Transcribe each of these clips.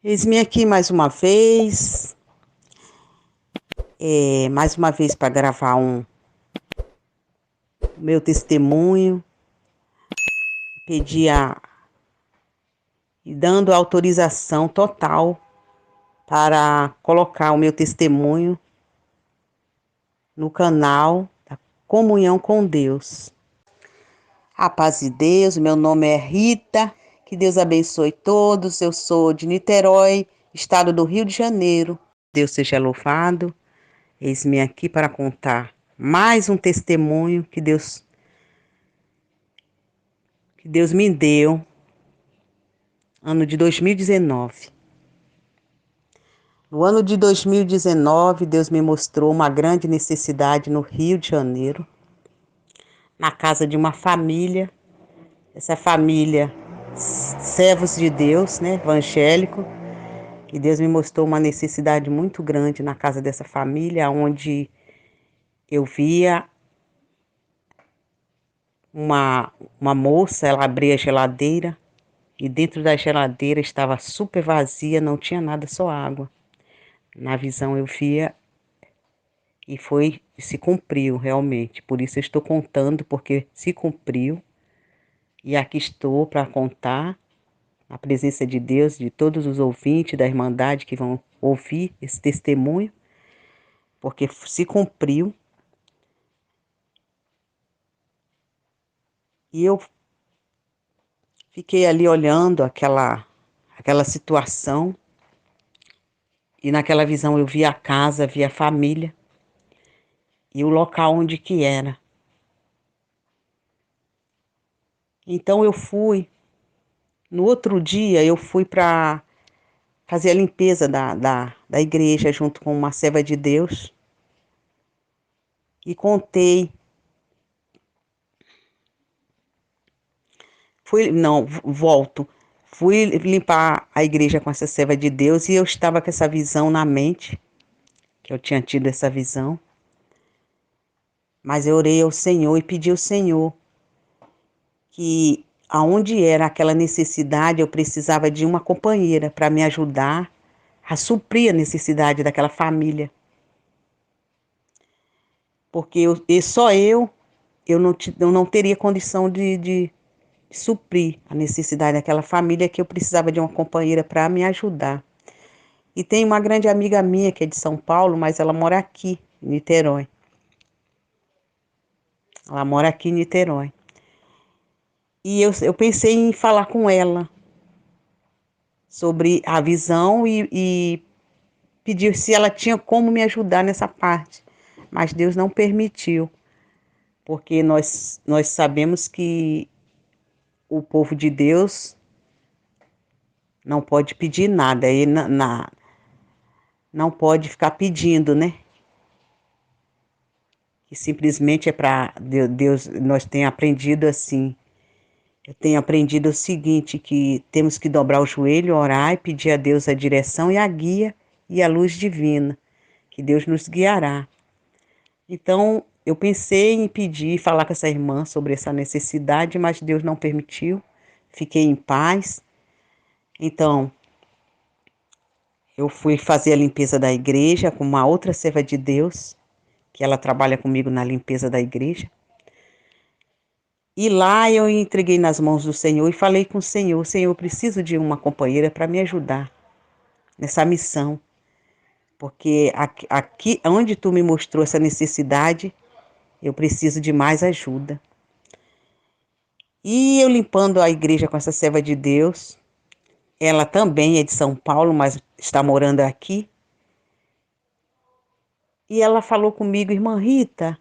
Eis-me aqui mais uma vez para gravar meu testemunho, pedir e dando autorização total para colocar o meu testemunho no canal da Comunhão com Deus. A paz de Deus, meu nome é Rita, que Deus abençoe todos. Eu sou de Niterói, estado do Rio de Janeiro. Deus seja louvado. Eis-me aqui para contar mais um testemunho que Deus me deu, ano de 2019. No ano de 2019, Deus me mostrou uma grande necessidade no Rio de Janeiro, na casa de uma família. Essa família, servos de Deus, né, evangélico, e Deus me mostrou uma necessidade muito grande na casa dessa família, onde eu via uma moça, ela abria a geladeira, e dentro da geladeira estava super vazia, não tinha nada, só água. Na visão eu via e se cumpriu realmente. Por isso eu estou contando, porque se cumpriu. E aqui estou para contar a presença de Deus, de todos os ouvintes da Irmandade que vão ouvir esse testemunho, porque se cumpriu. E eu fiquei ali olhando aquela situação, e naquela visão eu via a casa, via a família e o local onde que era. Então no outro dia eu fui para fazer a limpeza da igreja junto com uma serva de Deus e contei. Volto. Fui limpar a igreja com essa serva de Deus e eu estava com essa visão na mente, que eu tinha tido essa visão. Mas eu orei ao Senhor e pedi ao Senhor que aonde era aquela necessidade, eu precisava de uma companheira para me ajudar a suprir a necessidade daquela família. Porque só eu não teria condição de suprir a necessidade daquela família, que eu precisava de uma companheira para me ajudar. E tem uma grande amiga minha que é de São Paulo, mas ela mora aqui, em Niterói. Ela mora aqui em Niterói. E eu pensei em falar com ela sobre a visão e pedir se ela tinha como me ajudar nessa parte. Mas Deus não permitiu, porque nós sabemos que o povo de Deus não pode pedir nada, ele não pode ficar pedindo, né? Que simplesmente é para Deus, nós temos aprendido assim. Eu tenho aprendido o seguinte, que temos que dobrar o joelho, orar e pedir a Deus a direção e a guia e a luz divina, que Deus nos guiará. Então, eu pensei em pedir, falar com essa irmã sobre essa necessidade, mas Deus não permitiu. Fiquei em paz. Então, eu fui fazer a limpeza da igreja com uma outra serva de Deus, que ela trabalha comigo na limpeza da igreja. E lá eu entreguei nas mãos do Senhor e falei com o Senhor: Senhor, eu preciso de uma companheira para me ajudar nessa missão. Porque aqui onde tu me mostrou essa necessidade, eu preciso de mais ajuda. E eu limpando a igreja com essa serva de Deus, ela também é de São Paulo, mas está morando aqui. E ela falou comigo: irmã Rita,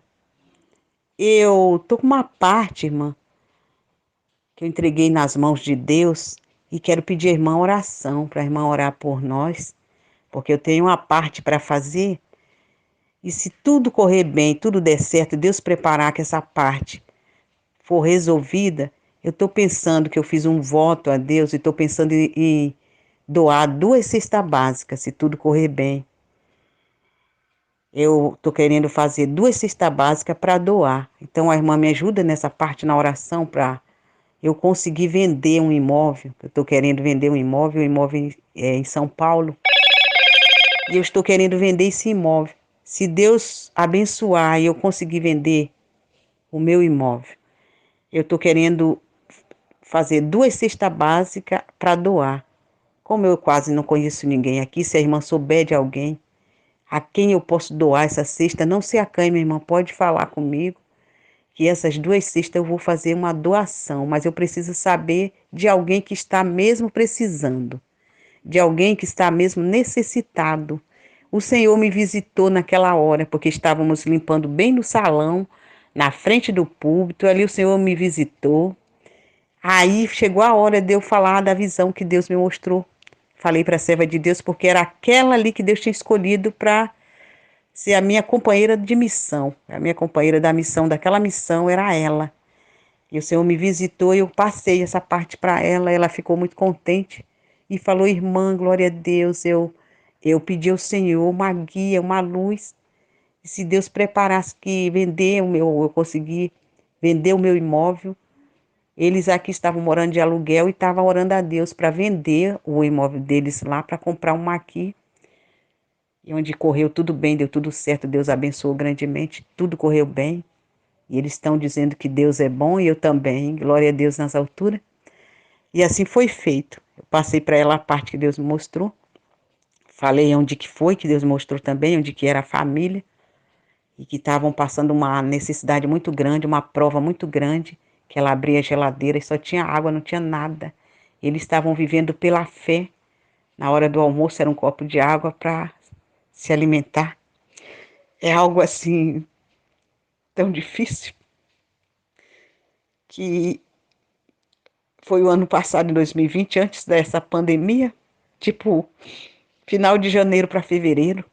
eu tô com uma parte, irmã, que eu entreguei nas mãos de Deus e quero pedir à irmã oração, para a irmã orar por nós, porque eu tenho uma parte para fazer e se tudo correr bem, tudo der certo, Deus preparar que essa parte for resolvida, eu estou pensando que eu fiz um voto a Deus e estou pensando em doar 2 cestas básicas, se tudo correr bem. Eu estou querendo fazer 2 cestas básicas para doar. Então a irmã me ajuda nessa parte na oração para eu consegui vender um imóvel. Eu estou querendo vender um imóvel, o imóvel é em São Paulo. E eu estou querendo vender esse imóvel. Se Deus abençoar e eu conseguir vender o meu imóvel, eu estou querendo fazer 2 cestas básicas para doar. Como eu quase não conheço ninguém aqui, se a irmã souber de alguém a quem eu posso doar essa cesta, não se acanhe, minha irmã, pode falar comigo, que essas 2 cestas eu vou fazer uma doação, mas eu preciso saber de alguém que está mesmo precisando, de alguém que está mesmo necessitado. O Senhor me visitou naquela hora, porque estávamos limpando bem no salão, na frente do púlpito, ali o Senhor me visitou. Aí chegou a hora de eu falar da visão que Deus me mostrou. Falei para a serva de Deus, porque era aquela ali que Deus tinha escolhido para ser a minha companheira de missão. A minha companheira da missão, daquela missão, era ela. E o Senhor me visitou e eu passei essa parte para ela. Ela ficou muito contente e falou: irmã, glória a Deus, eu pedi ao Senhor uma guia, uma luz. E se Deus preparasse que eu consegui vender o meu imóvel. Eles aqui estavam morando de aluguel e estavam orando a Deus para vender o imóvel deles lá, para comprar uma aqui. E onde correu tudo bem, deu tudo certo, Deus abençoou grandemente, tudo correu bem. E eles estão dizendo que Deus é bom e eu também, glória a Deus nas alturas. E assim foi feito. Eu passei para ela a parte que Deus me mostrou. Falei onde que foi, que Deus mostrou também, onde que era a família. E que estavam passando uma necessidade muito grande, uma prova muito grande, que ela abria a geladeira e só tinha água, não tinha nada. Eles estavam vivendo pela fé. Na hora do almoço era um copo de água para se alimentar. É algo assim tão difícil que foi o ano passado, em 2020, antes dessa pandemia, tipo final de janeiro para fevereiro.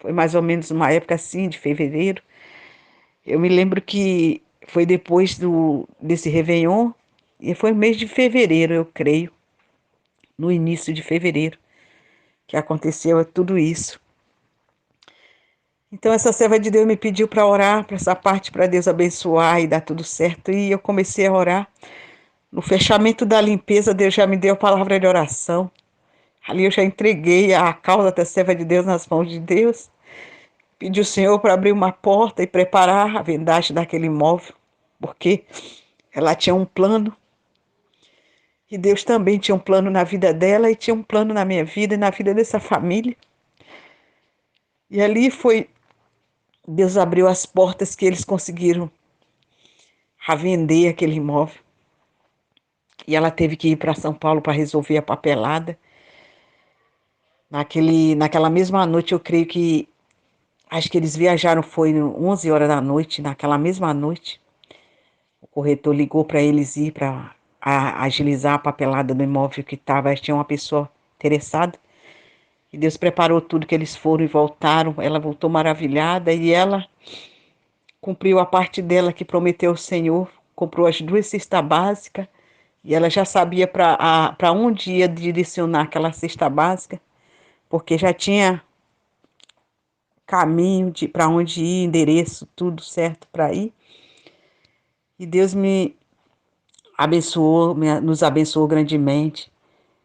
Foi mais ou menos uma época assim, de fevereiro. Eu me lembro que foi depois desse Réveillon, e foi no mês de fevereiro, eu creio, no início de fevereiro, que aconteceu tudo isso. Então, essa serva de Deus me pediu para orar para essa parte, para Deus abençoar e dar tudo certo, e eu comecei a orar. No fechamento da limpeza, Deus já me deu a palavra de oração. Ali eu já entreguei a causa da serva de Deus nas mãos de Deus. Pedi ao Senhor para abrir uma porta e preparar a vendagem daquele imóvel, porque ela tinha um plano. E Deus também tinha um plano na vida dela e tinha um plano na minha vida e na vida dessa família. E ali foi, Deus abriu as portas que eles conseguiram a vender aquele imóvel. E ela teve que ir para São Paulo para resolver a papelada. Naquela mesma noite, eu creio que, acho que eles viajaram, foi 11 horas da noite, naquela mesma noite. O corretor ligou para eles ir para agilizar a papelada do imóvel que estava, tinha uma pessoa interessada. E Deus preparou tudo que eles foram e voltaram. Ela voltou maravilhada e ela cumpriu a parte dela que prometeu ao Senhor. Comprou as 2 cestas básicas e ela já sabia para onde ia direcionar aquela cesta básica, porque já tinha caminho para onde ir, endereço, tudo certo para ir. E Deus me abençoou, nos abençoou grandemente.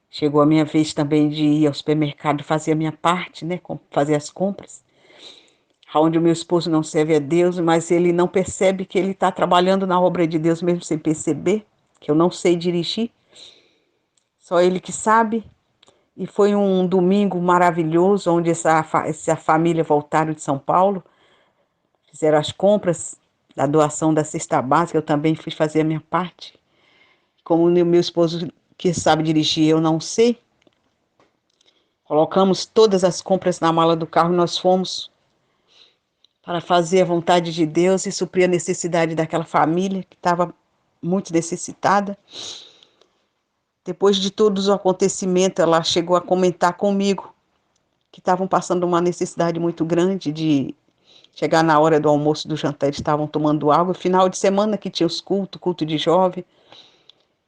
Chegou a minha vez também de ir ao supermercado fazer a minha parte, né, fazer as compras. Onde o meu esposo não serve a Deus, mas ele não percebe que ele está trabalhando na obra de Deus mesmo sem perceber, que eu não sei dirigir, só ele que sabe. E foi um domingo maravilhoso, onde essa família voltaram de São Paulo, fizeram as compras da doação da cesta básica, eu também fui fazer a minha parte. Como o meu esposo que sabe dirigir, eu não sei, colocamos todas as compras na mala do carro e nós fomos para fazer a vontade de Deus e suprir a necessidade daquela família que estava muito necessitada. Depois de todos os acontecimentos, ela chegou a comentar comigo que estavam passando uma necessidade muito grande de chegar na hora do almoço, do jantar, eles estavam tomando água. Final de semana que tinha os culto de jovem,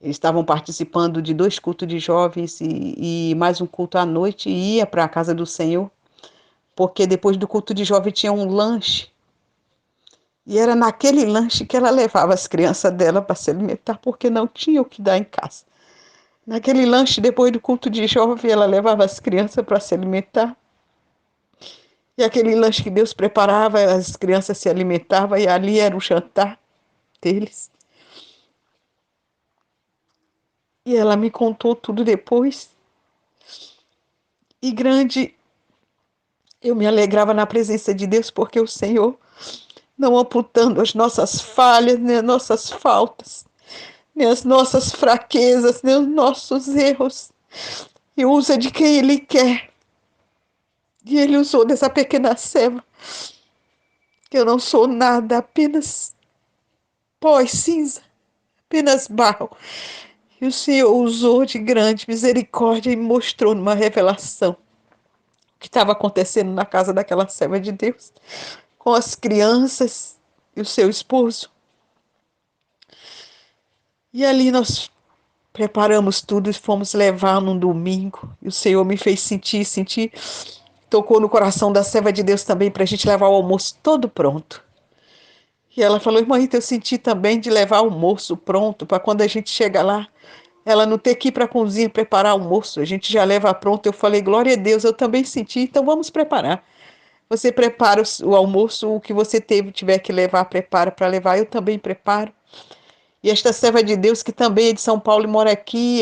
eles estavam participando de 2 cultos de jovens e mais um culto à noite e ia para a casa do Senhor, porque depois do culto de jovem tinha um lanche. E era naquele lanche que ela levava as crianças dela para se alimentar, porque não tinha o que dar em casa. Naquele lanche, depois do culto de jovem, ela levava as crianças para se alimentar. E aquele lanche que Deus preparava, as crianças se alimentavam, e ali era o jantar deles. E ela me contou tudo depois. E grande, eu me alegrava na presença de Deus, porque o Senhor, não amputando as nossas falhas, nem as nossas faltas, nem as nossas fraquezas, nem os nossos erros, e usa de quem Ele quer. E Ele usou dessa pequena serva, que eu não sou nada, apenas pó e cinza, apenas barro. E o Senhor usou de grande misericórdia e mostrou numa revelação o que estava acontecendo na casa daquela serva de Deus, com as crianças e o seu esposo. E ali nós preparamos tudo e fomos levar num domingo. E o Senhor me fez sentir, tocou no coração da serva de Deus também para a gente levar o almoço todo pronto. E ela falou, irmã Rita, eu senti também de levar o almoço pronto, para quando a gente chega lá, ela não ter que ir para a cozinha preparar almoço, a gente já leva pronto. Eu falei, glória a Deus, eu também senti, então vamos preparar. Você prepara o almoço, o que você tiver que levar, prepara para levar, eu também preparo. E esta serva de Deus, que também é de São Paulo e mora aqui,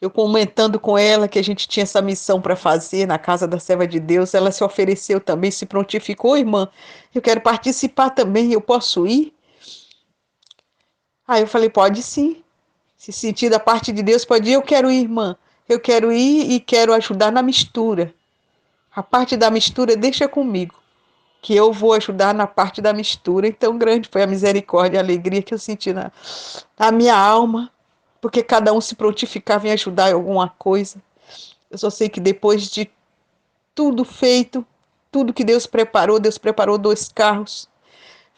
eu comentando com ela que a gente tinha essa missão para fazer na casa da serva de Deus, ela se ofereceu também, se prontificou, irmã, eu quero participar também, eu posso ir? Aí eu falei, pode sim. Se sentir da parte de Deus, pode ir. Eu quero ir, irmã. Eu quero ir e quero ajudar na mistura. A parte da mistura deixa comigo, que eu vou ajudar na parte da mistura. Então, grande foi a misericórdia e a alegria que eu senti na minha alma, porque cada um se prontificava em ajudar em alguma coisa. Eu só sei que depois de tudo feito, tudo que Deus preparou 2 carros.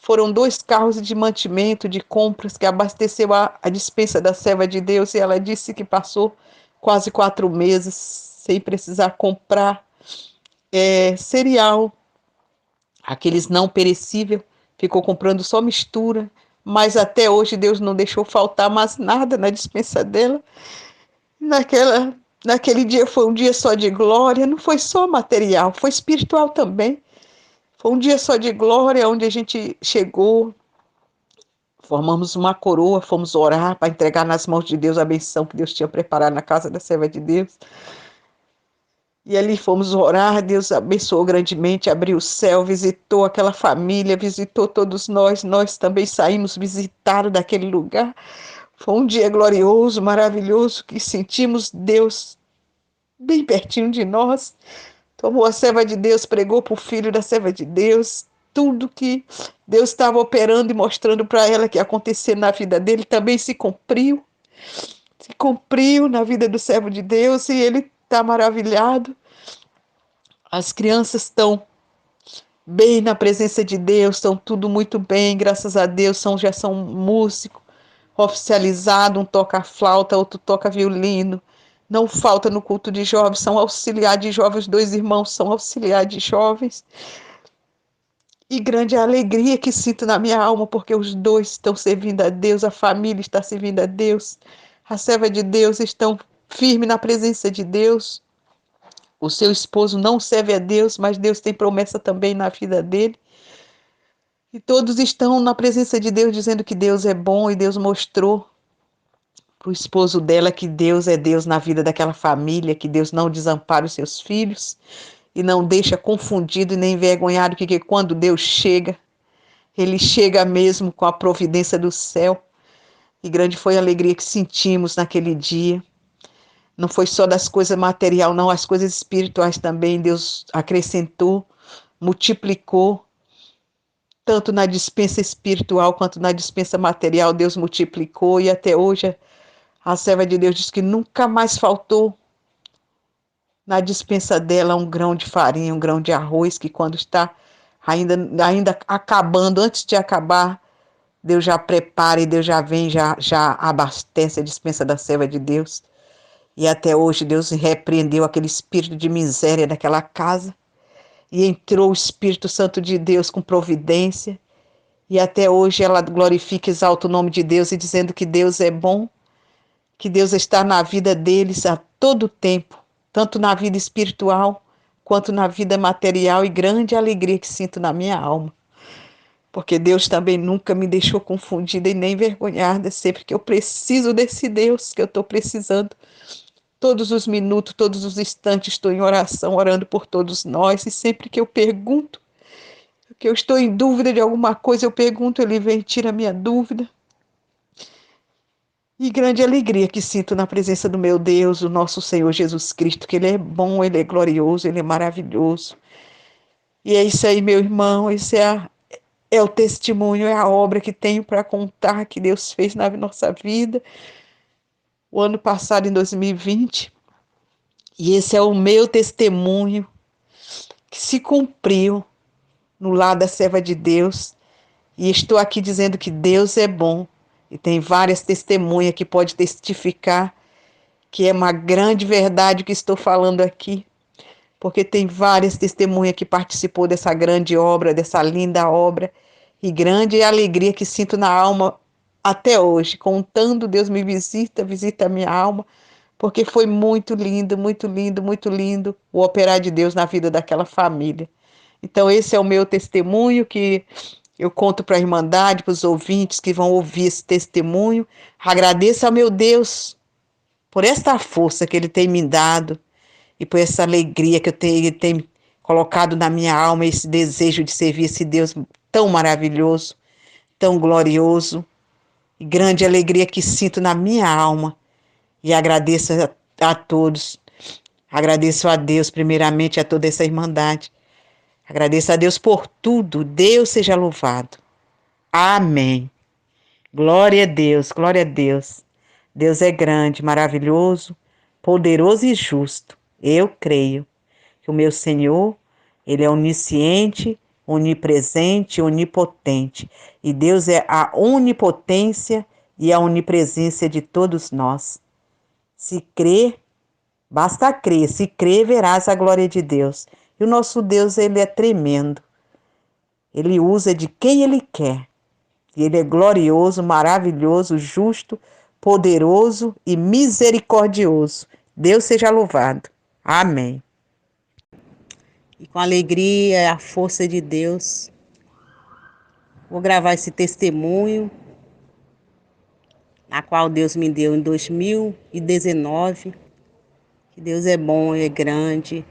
Foram 2 carros de mantimento, de compras, que abasteceu a despensa da serva de Deus, e ela disse que passou quase 4 meses sem precisar comprar cereal, aqueles não perecíveis, ficou comprando só mistura, mas até hoje Deus não deixou faltar mais nada na despensa dela. Naquele dia foi um dia só de glória, não foi só material, foi espiritual também. Foi um dia só de glória, onde a gente chegou, formamos uma coroa, fomos orar para entregar nas mãos de Deus a benção que Deus tinha preparado na casa da serva de Deus. E ali fomos orar, Deus abençoou grandemente, abriu o céu, visitou aquela família, visitou todos nós também saímos visitar daquele lugar. Foi um dia glorioso, maravilhoso, que sentimos Deus bem pertinho de nós. Tomou a serva de Deus, pregou para o filho da serva de Deus, tudo que Deus estava operando e mostrando para ela que ia acontecer na vida dele também se cumpriu na vida do servo de Deus, e ele está maravilhado. As crianças estão bem na presença de Deus, estão tudo muito bem, graças a Deus, já são músicos oficializados, um toca flauta, outro toca violino. Não falta no culto de jovens, são auxiliar de jovens, 2 irmãos são auxiliar de jovens. E grande é a alegria que sinto na minha alma, porque os dois estão servindo a Deus, a família está servindo a Deus, a serva de Deus estão firme na presença de Deus. O seu esposo não serve a Deus, mas Deus tem promessa também na vida dele. E todos estão na presença de Deus, dizendo que Deus é bom, e Deus mostrou para o esposo dela que Deus é Deus na vida daquela família, que Deus não desampara os seus filhos e não deixa confundido e nem envergonhado, que quando Deus chega, Ele chega mesmo com a providência do céu. E grande foi a alegria que sentimos naquele dia. Não foi só das coisas materiais, não, as coisas espirituais também Deus acrescentou, multiplicou, tanto na dispensa espiritual quanto na dispensa material, Deus multiplicou, e até hoje a serva de Deus diz que nunca mais faltou na dispensa dela um grão de farinha, um grão de arroz, que quando está ainda acabando, antes de acabar, Deus já prepara e Deus já vem, já abastece a dispensa da serva de Deus. E até hoje Deus repreendeu aquele espírito de miséria daquela casa. e entrou o Espírito Santo de Deus com providência, e até hoje ela glorifica e exalta o nome de Deus, e dizendo que Deus é bom, que Deus está na vida deles a todo tempo, tanto na vida espiritual, quanto na vida material, e grande alegria que sinto na minha alma. Porque Deus também nunca me deixou confundida e nem envergonhada, sempre que eu preciso desse Deus, que eu estou precisando. Todos os minutos, todos os instantes estou em oração, orando por todos nós, e sempre que eu pergunto, que eu estou em dúvida de alguma coisa, eu pergunto, ele vem e tira a minha dúvida. E grande alegria que sinto na presença do meu Deus, o nosso Senhor Jesus Cristo, que Ele é bom, Ele é glorioso, Ele é maravilhoso. E é isso aí, meu irmão, esse é o testemunho, é a obra que tenho para contar que Deus fez na nossa vida, o ano passado, em 2020. E esse é o meu testemunho que se cumpriu no lar da serva de Deus. E estou aqui dizendo que Deus é bom. E tem várias testemunhas que pode testificar que é uma grande verdade que estou falando aqui. Porque tem várias testemunhas que participou dessa grande obra, dessa linda obra. E grande alegria que sinto na alma até hoje. Contando, Deus me visita, visita a minha alma. Porque foi muito lindo, muito lindo, muito lindo o operar de Deus na vida daquela família. Então, esse é o meu testemunho que eu conto para a Irmandade, para os ouvintes que vão ouvir esse testemunho. Agradeço ao meu Deus por esta força que Ele tem me dado e por essa alegria que Ele tem colocado na minha alma, esse desejo de servir esse Deus tão maravilhoso, tão glorioso, e grande alegria que sinto na minha alma. E agradeço a todos. Agradeço a Deus, primeiramente, a toda essa Irmandade. Agradeço a Deus por tudo. Deus seja louvado. Amém. Glória a Deus, glória a Deus. Deus é grande, maravilhoso, poderoso e justo. Eu creio que o meu Senhor, Ele é onisciente, onipresente, onipotente. E Deus é a onipotência e a onipresença de todos nós. Se crer, basta crer. Se crer, verás a glória de Deus. E o nosso Deus, Ele é tremendo. Ele usa de quem Ele quer. E Ele é glorioso, maravilhoso, justo, poderoso e misericordioso. Deus seja louvado. Amém. E com alegria e a força de Deus, vou gravar esse testemunho, na qual Deus me deu em 2019. Que Deus é bom, é grande,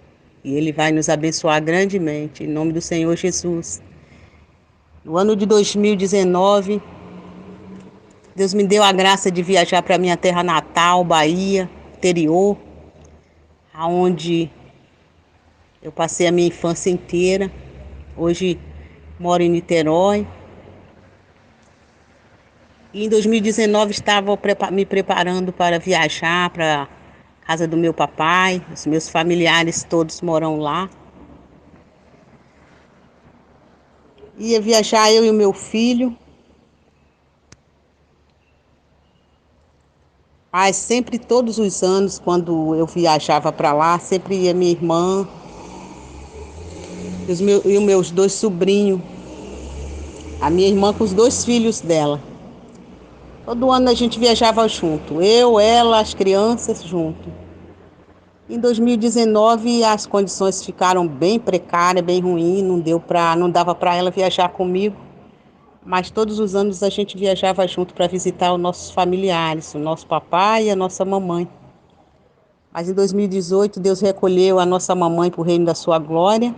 e Ele vai nos abençoar grandemente, em nome do Senhor Jesus. No ano de 2019, Deus me deu a graça de viajar para minha terra natal, Bahia, interior, aonde eu passei a minha infância inteira. Hoje moro em Niterói. E em 2019 estava me preparando para viajar para a casa do meu papai. Os meus familiares todos moram lá. Ia viajar eu e o meu filho. Mas sempre, todos os anos, quando eu viajava para lá, sempre ia minha irmã e os meus dois sobrinhos. A minha irmã com os dois filhos dela. Todo ano a gente viajava junto. Eu, ela, as crianças junto. Em 2019 as condições ficaram bem precárias, bem ruins. Não dava para ela viajar comigo. Mas todos os anos a gente viajava junto para visitar os nossos familiares, o nosso papai e a nossa mamãe. Mas em 2018 Deus recolheu a nossa mamãe para o reino da sua glória.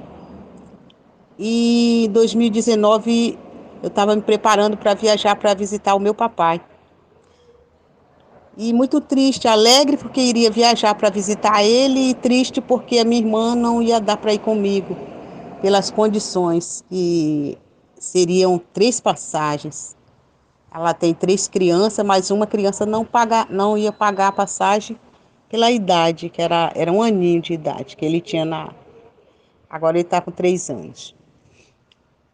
E em 2019 eu estava me preparando para viajar para visitar o meu papai. E muito triste, alegre porque iria viajar para visitar ele, e triste porque a minha irmã não ia dar para ir comigo, pelas condições, que seriam 3 passagens. Ela tem 3 crianças, mas uma criança não ia pagar a passagem pela idade, que era 1 aninho de idade, que ele tinha agora ele está com 3 anos.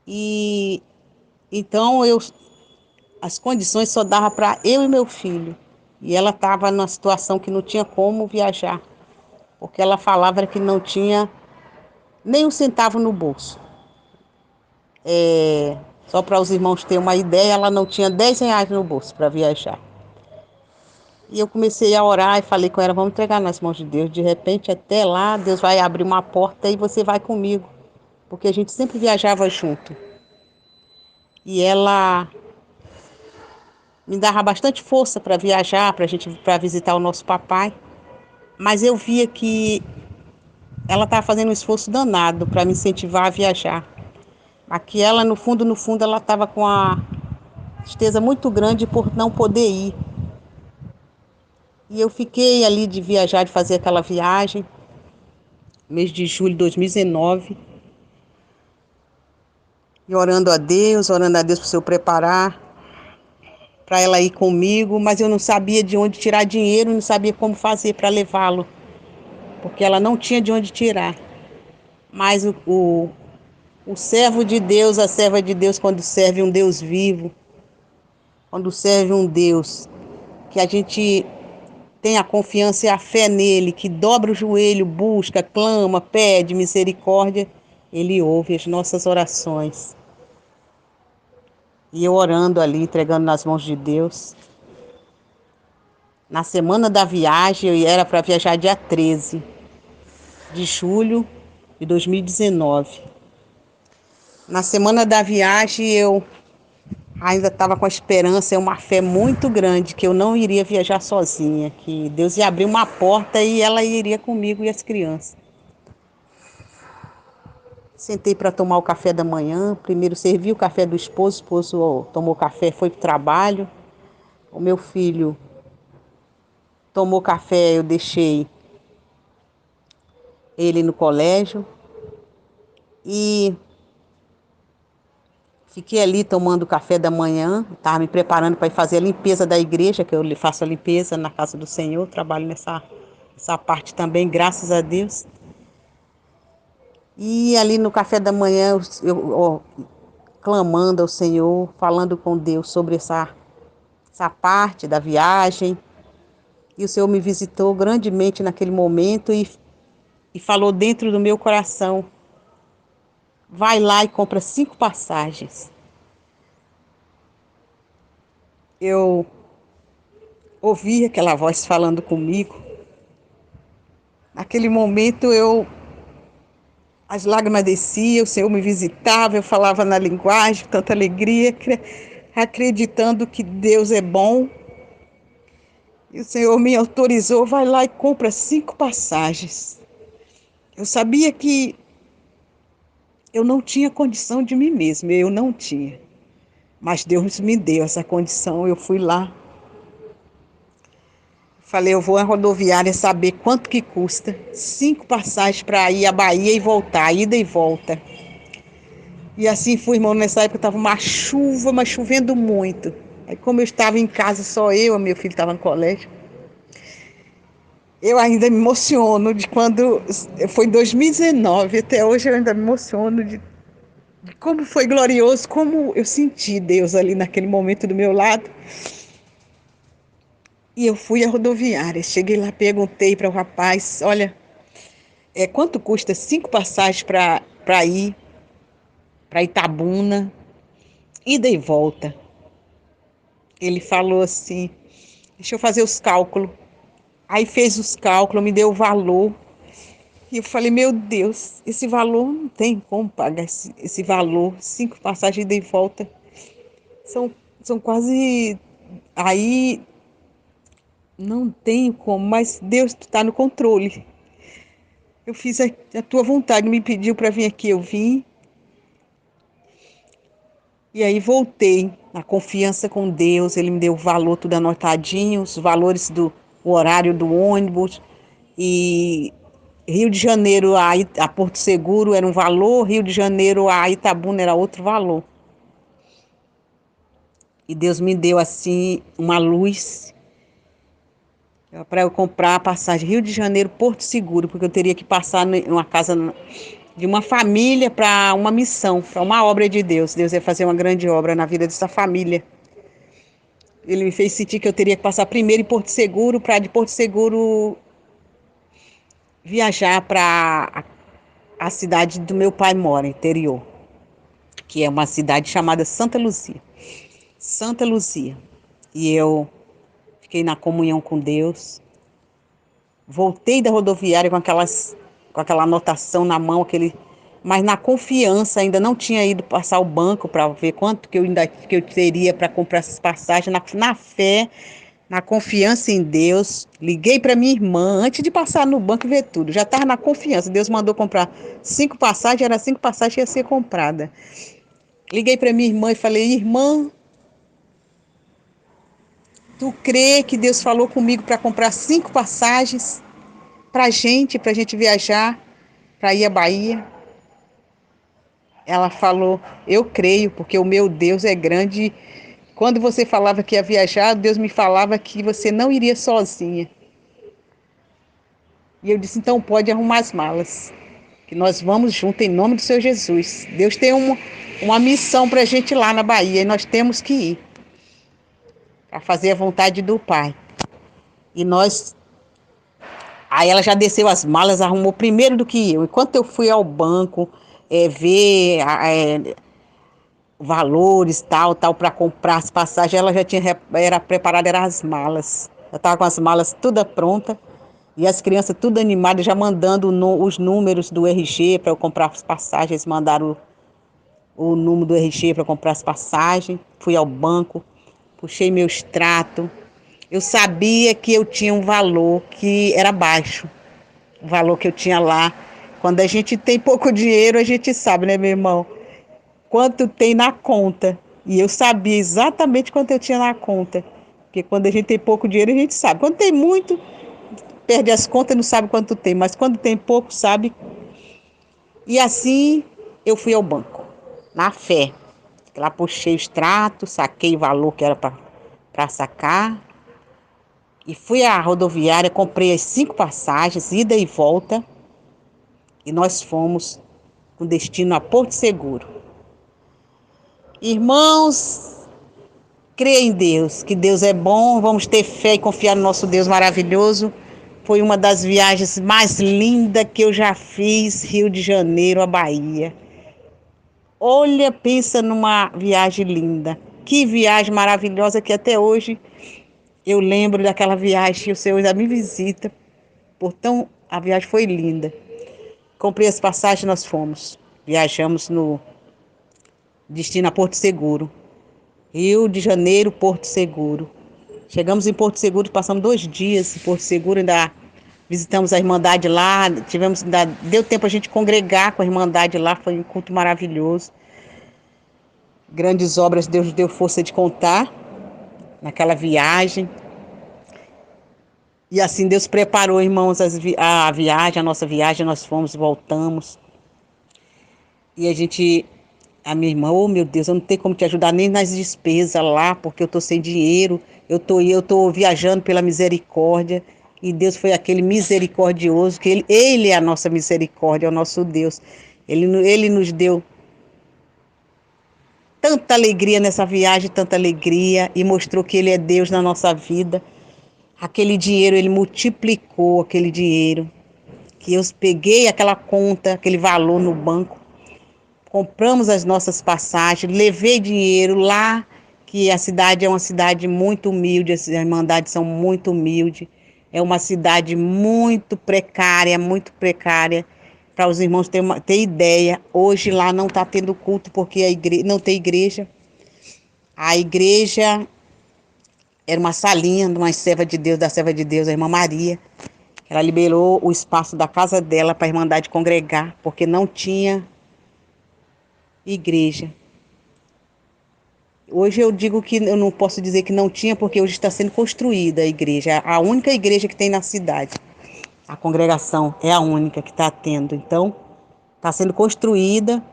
E então as condições só dava para eu e meu filho. E ela estava numa situação que não tinha como viajar, porque ela falava que não tinha nem um centavo no bolso. Só para os irmãos terem uma ideia, ela não tinha 10 reais no bolso para viajar. E eu comecei a orar e falei com ela, vamos entregar nas mãos de Deus. De repente, até lá, Deus vai abrir uma porta e você vai comigo. Porque a gente sempre viajava junto. E ela me dava bastante força para viajar, para visitar o nosso papai. Mas eu via que ela estava fazendo um esforço danado para me incentivar a viajar. Aqui ela, no fundo, ela estava com a tristeza muito grande por não poder ir. E eu fiquei ali de viajar, de fazer aquela viagem, mês de julho de 2019, e orando a Deus para o Senhor preparar para ela ir comigo, mas eu não sabia de onde tirar dinheiro, não sabia como fazer para levá-lo, porque ela não tinha de onde tirar. Mas o servo de Deus, a serva de Deus, quando serve um Deus vivo, quando serve um Deus que a gente tem a confiança e a fé nele, que dobra o joelho, busca, clama, pede misericórdia, ele ouve as nossas orações. E eu orando ali, entregando nas mãos de Deus. Na semana da viagem, eu era para viajar dia 13 de julho de 2019. Na semana da viagem, eu ainda estava com a esperança e uma fé muito grande que eu não iria viajar sozinha, que Deus ia abrir uma porta e ela iria comigo e as crianças. Sentei para tomar o café da manhã. Primeiro servi o café do esposo, o esposo tomou café, foi para o trabalho. O meu filho tomou café, eu deixei ele no colégio. E fiquei ali tomando café da manhã, estava me preparando para ir fazer a limpeza da igreja, que eu faço a limpeza na casa do Senhor, trabalho nessa parte também, graças a Deus. E ali no café da manhã, eu clamando ao Senhor, falando com Deus sobre essa parte da viagem. E o Senhor me visitou grandemente naquele momento e falou dentro do meu coração, vai lá e compra 5 passagens. Eu ouvi aquela voz falando comigo. Naquele momento as lágrimas desciam, o Senhor me visitava, eu falava na linguagem, tanta alegria, acreditando que Deus é bom. E o Senhor me autorizou, vai lá e compra 5 passagens. Eu sabia que eu não tinha condição de mim mesma, eu não tinha. Mas Deus me deu essa condição, eu fui lá. Falei, eu vou à rodoviária saber quanto que custa 5 passagens para ir à Bahia e voltar, ida e volta. E assim fui, irmão, nessa época estava uma chuva, mas chovendo muito. Aí como eu estava em casa, só eu, meu filho estava no colégio, eu ainda me emociono de quando, foi em 2019, até hoje eu ainda me emociono de como foi glorioso, como eu senti Deus ali naquele momento do meu lado. E eu fui à rodoviária, cheguei lá, perguntei para o rapaz, olha, quanto custa 5 passagens para ir para Itabuna, ida e volta. Ele falou assim, deixa eu fazer os cálculos. Aí fez os cálculos, me deu o valor. E eu falei, meu Deus, esse valor não tem como pagar esse valor. 5 passagens ida e volta. São quase... Aí não tem como, mas Deus está no controle. Eu fiz a tua vontade, me pediu para vir aqui, eu vim. E aí voltei, na confiança com Deus, ele me deu o valor tudo anotadinho, os valores o horário do ônibus. E Rio de Janeiro a Porto Seguro era um valor, Rio de Janeiro a Itabuna era outro valor. E Deus me deu assim uma luz para eu comprar a passagem Rio de Janeiro, Porto Seguro, porque eu teria que passar numa casa de uma família para uma missão, para uma obra de Deus. Deus ia fazer uma grande obra na vida dessa família. Ele me fez sentir que eu teria que passar primeiro em Porto Seguro, para de Porto Seguro viajar para a cidade do meu pai mora, interior, que é uma cidade chamada Santa Luzia. Santa Luzia. E eu fiquei na comunhão com Deus. Voltei da rodoviária com aquela anotação na mão, mas na confiança, ainda não tinha ido passar o banco para ver quanto que eu teria para comprar essas passagens, na fé, na confiança em Deus. Liguei para minha irmã antes de passar no banco e ver tudo. Já estava na confiança. Deus mandou comprar 5 passagens, era 5 passagens que ia ser comprada. Liguei para minha irmã e falei: irmã, tu crê que Deus falou comigo para comprar 5 passagens para gente viajar, para ir à Bahia? Ela falou: eu creio, porque o meu Deus é grande. Quando você falava que ia viajar, Deus me falava que você não iria sozinha. E eu disse: então pode arrumar as malas, que nós vamos junto em nome do Senhor Jesus. Deus tem uma missão para a gente lá na Bahia e nós temos que ir para fazer a vontade do Pai. E nós. Aí ela já desceu as malas, arrumou primeiro do que eu. Enquanto eu fui ao banco ver valores, tal, para comprar as passagens, ela já era preparada, eram as malas. Eu estava com as malas toda pronta e as crianças tudo animadas, já mandando os números do RG para eu comprar as passagens. Mandaram o número do RG para comprar as passagens. Fui ao banco, puxei meu extrato. Eu sabia que eu tinha um valor que era baixo, o valor que eu tinha lá. Quando a gente tem pouco dinheiro, a gente sabe, né, meu irmão? Quanto tem na conta. E eu sabia exatamente quanto eu tinha na conta. Porque quando a gente tem pouco dinheiro, a gente sabe. Quando tem muito, perde as contas e não sabe quanto tem. Mas quando tem pouco, sabe. E assim eu fui ao banco, na fé. Lá puxei o extrato, saquei o valor que era para sacar. E fui à rodoviária, comprei as 5 passagens, ida e volta. E nós fomos com destino a Porto Seguro. Irmãos, creia em Deus, que Deus é bom, vamos ter fé e confiar no nosso Deus maravilhoso. Foi uma das viagens mais lindas que eu já fiz, Rio de Janeiro, a Bahia. Olha, pensa numa viagem linda. Que viagem maravilhosa que até hoje eu lembro daquela viagem que o Senhor ainda me visita. Portanto, a viagem foi linda. Comprei as passagens, nós fomos. Viajamos no destino a Porto Seguro. Rio de Janeiro, Porto Seguro. Chegamos em Porto Seguro, passamos 2 dias em Porto Seguro, ainda visitamos a Irmandade lá, deu tempo a gente congregar com a Irmandade lá, foi um culto maravilhoso. Grandes obras Deus deu força de contar naquela viagem. E assim Deus preparou, irmãos, a viagem, a nossa viagem, nós fomos, voltamos. E a minha irmã: oh meu Deus, eu não tenho como te ajudar nem nas despesas lá, porque eu tô sem dinheiro, eu tô viajando pela misericórdia. E Deus foi aquele misericordioso, que ele é a nossa misericórdia, é o nosso Deus. Ele nos deu tanta alegria nessa viagem, tanta alegria, e mostrou que Ele é Deus na nossa vida. Aquele dinheiro, Ele multiplicou aquele dinheiro, que eu peguei aquela conta, aquele valor no banco, compramos as nossas passagens, levei dinheiro lá, que a cidade é uma cidade muito humilde, as irmandades são muito humildes, é uma cidade muito precária, para os irmãos ter ideia. Hoje lá não está tendo culto, porque não tem igreja. A igreja era uma salinha de uma serva de Deus, da serva de Deus, a irmã Maria. Ela liberou o espaço da casa dela para a irmandade congregar, porque não tinha igreja. Hoje eu digo que eu não posso dizer que não tinha, porque hoje está sendo construída a igreja. A única igreja que tem na cidade. A congregação é a única que está tendo. Então, está sendo construída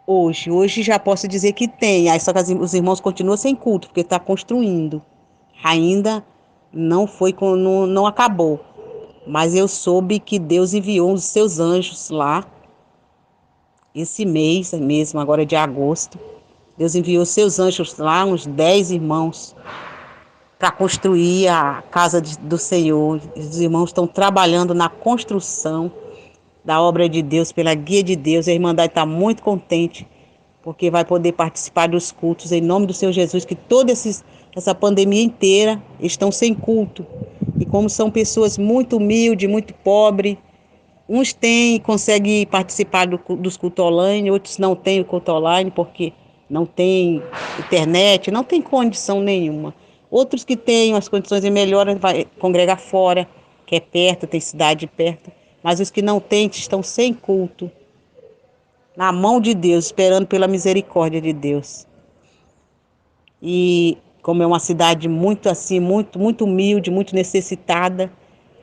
hoje. Hoje já posso dizer que tem. Aí só que os irmãos continuam sem culto, porque está construindo. Ainda não foi, não acabou. Mas eu soube que Deus enviou os seus anjos lá, esse mês mesmo, agora de agosto. Deus enviou seus anjos lá, uns 10 irmãos, para construir a casa do Senhor. Os irmãos estão trabalhando na construção. da obra de Deus, pela guia de Deus. A Irmandade está muito contente, porque vai poder participar dos cultos, em nome do Senhor Jesus, que toda essa pandemia inteira estão sem culto. E como são pessoas muito humildes, muito pobres, uns têm e conseguem participar dos cultos online, outros não têm o culto online porque não tem internet, não tem condição nenhuma. Outros que têm as condições melhores vai congregar fora, que é perto, tem cidade perto. Mas os que não têm estão sem culto, na mão de Deus, esperando pela misericórdia de Deus. E como é uma cidade muito assim, muito humilde, muito necessitada,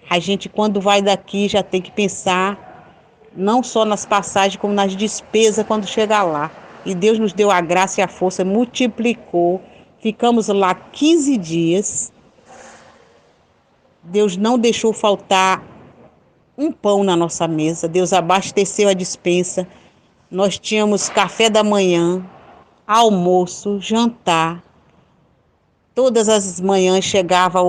a gente quando vai daqui já tem que pensar não só nas passagens, como nas despesas quando chegar lá. E Deus nos deu a graça e a força, multiplicou. Ficamos lá 15 dias. Deus não deixou faltar um pão na nossa mesa. Deus abasteceu a despensa. Nós tínhamos café da manhã, almoço, jantar. Todas as manhãs chegava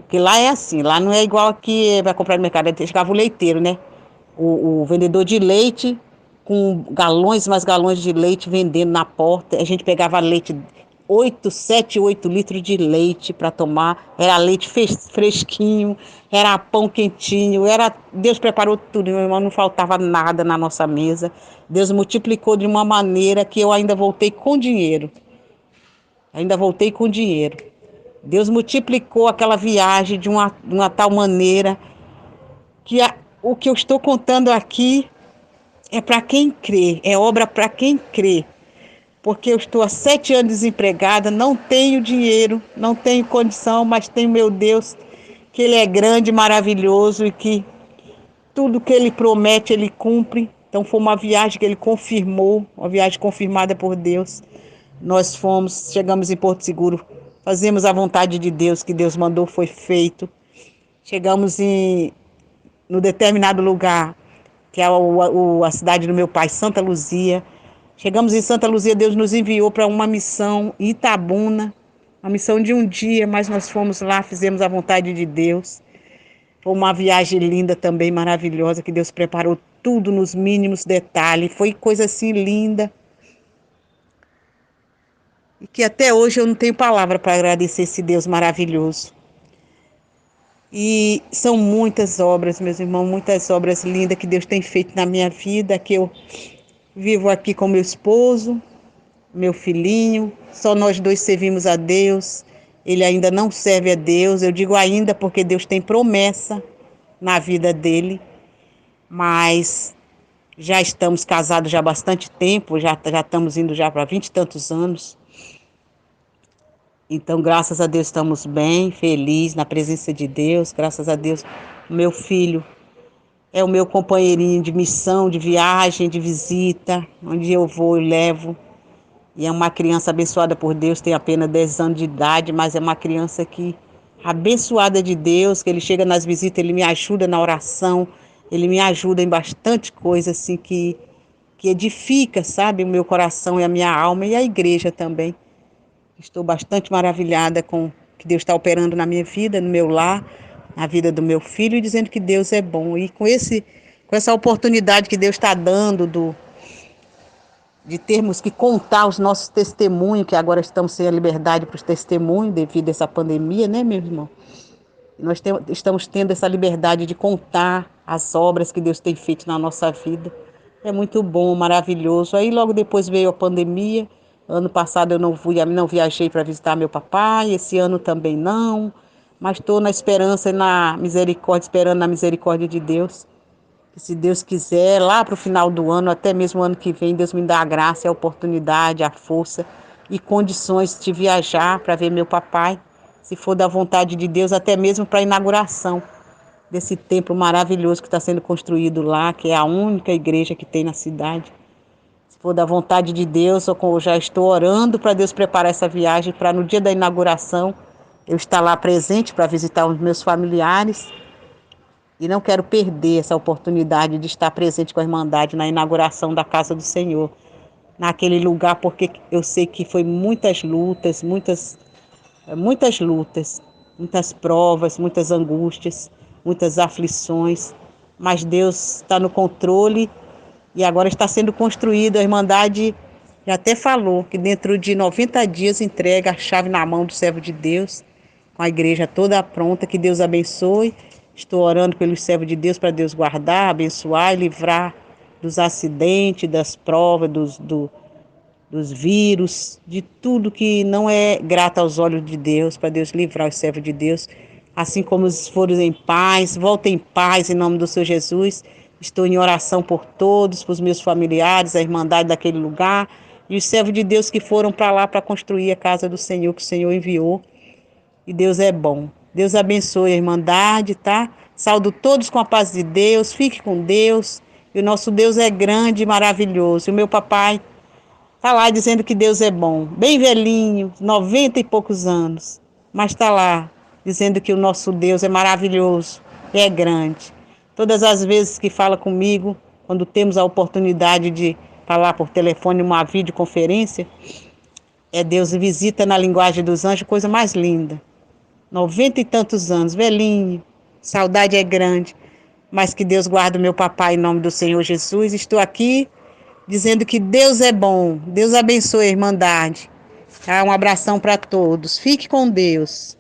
que lá é assim, lá não é igual aqui, vai comprar no mercado, chegava o leiteiro, né? O vendedor de leite com galões, mais galões de leite vendendo na porta. A gente pegava leite, 7, 8 litros de leite para tomar. Era leite fresquinho, era pão quentinho, Deus preparou tudo, meu irmão, não faltava nada na nossa mesa. Deus multiplicou de uma maneira que eu ainda voltei com dinheiro. Ainda voltei com dinheiro. Deus multiplicou aquela viagem de uma tal maneira que o que eu estou contando aqui é para quem crê, é obra para quem crê. Porque eu estou há 7 anos desempregada, não tenho dinheiro, não tenho condição, mas tenho meu Deus, que Ele é grande, maravilhoso e que tudo que Ele promete, Ele cumpre. Então foi uma viagem que Ele confirmou, uma viagem confirmada por Deus. Nós chegamos em Porto Seguro, fazemos a vontade de Deus, que Deus mandou, foi feito. Chegamos no determinado lugar, que é a cidade do meu pai, Santa Luzia. Chegamos em Santa Luzia, Deus nos enviou para uma missão em Itabuna, uma missão de um dia, mas nós fomos lá, fizemos a vontade de Deus. Foi uma viagem linda também, maravilhosa, que Deus preparou tudo nos mínimos detalhes. Foi coisa assim linda. E que até hoje eu não tenho palavra para agradecer esse Deus maravilhoso. E são muitas obras, meus irmãos, muitas obras lindas que Deus tem feito na minha vida, que eu vivo aqui com meu esposo, meu filhinho, só nós dois servimos a Deus, ele ainda não serve a Deus, eu digo ainda porque Deus tem promessa na vida dele, mas já estamos casados já há bastante tempo, já estamos indo já para 20 e tantos anos. Então, graças a Deus, estamos bem, felizes na presença de Deus. Graças a Deus, o meu filho é o meu companheirinho de missão, de viagem, de visita. Onde eu vou, eu levo. E é uma criança abençoada por Deus, tem apenas 10 anos de idade, mas é uma criança abençoada de Deus, que ele chega nas visitas, ele me ajuda na oração, ele me ajuda em bastante coisa, assim, que edifica, sabe, o meu coração e a minha alma e a igreja também. Estou bastante maravilhada com o que Deus está operando na minha vida, no meu lar, na vida do meu filho, e dizendo que Deus é bom. E com essa oportunidade que Deus está dando de termos que contar os nossos testemunhos, que agora estamos sem a liberdade para os testemunhos devido a essa pandemia, né, meu irmão? Nós estamos tendo essa liberdade de contar as obras que Deus tem feito na nossa vida. É muito bom, maravilhoso. Aí logo depois veio a pandemia. Ano passado eu não viajei para visitar meu papai, esse ano também não. Mas estou na esperança e na misericórdia, esperando na misericórdia de Deus. Que se Deus quiser, lá para o final do ano, até mesmo o ano que vem, Deus me dá a graça, a oportunidade, a força e condições de viajar para ver meu papai. Se for da vontade de Deus, até mesmo para a inauguração desse templo maravilhoso que está sendo construído lá, que é a única igreja que tem na cidade. Se for da vontade de Deus, eu já estou orando para Deus preparar essa viagem, para no dia da inauguração eu estar lá presente para visitar os meus familiares. E não quero perder essa oportunidade de estar presente com a Irmandade na inauguração da Casa do Senhor, naquele lugar, porque eu sei que foi muitas lutas, muitas provas, muitas angústias, muitas aflições, mas Deus está no controle e agora está sendo construída. A Irmandade já até falou que dentro de 90 dias entrega a chave na mão do servo de Deus, com a igreja toda pronta. Que Deus abençoe. Estou orando pelos servos de Deus para Deus guardar, abençoar e livrar dos acidentes, das provas, dos vírus, de tudo que não é grato aos olhos de Deus, para Deus livrar os servos de Deus. Assim como os foram em paz, voltem em paz em nome do Senhor Jesus. Estou em oração por todos, por meus familiares, a Irmandade daquele lugar e os servos de Deus que foram para lá para construir a casa do Senhor que o Senhor enviou. E Deus é bom. Deus abençoe a Irmandade, tá? Saúdo todos com a paz de Deus. Fique com Deus. E o nosso Deus é grande e maravilhoso. E o meu papai tá lá dizendo que Deus é bom. Bem velhinho, 90 e poucos anos. Mas tá lá dizendo que o nosso Deus é maravilhoso e é grande. Todas as vezes que fala comigo, quando temos a oportunidade de falar por telefone, uma videoconferência, Deus visita na linguagem dos anjos, coisa mais linda. 90 e tantos anos, velhinho, saudade é grande, mas que Deus guarde o meu papai em nome do Senhor Jesus. Estou aqui dizendo que Deus é bom, Deus abençoe a Irmandade. Tá? Um abração para todos, fique com Deus.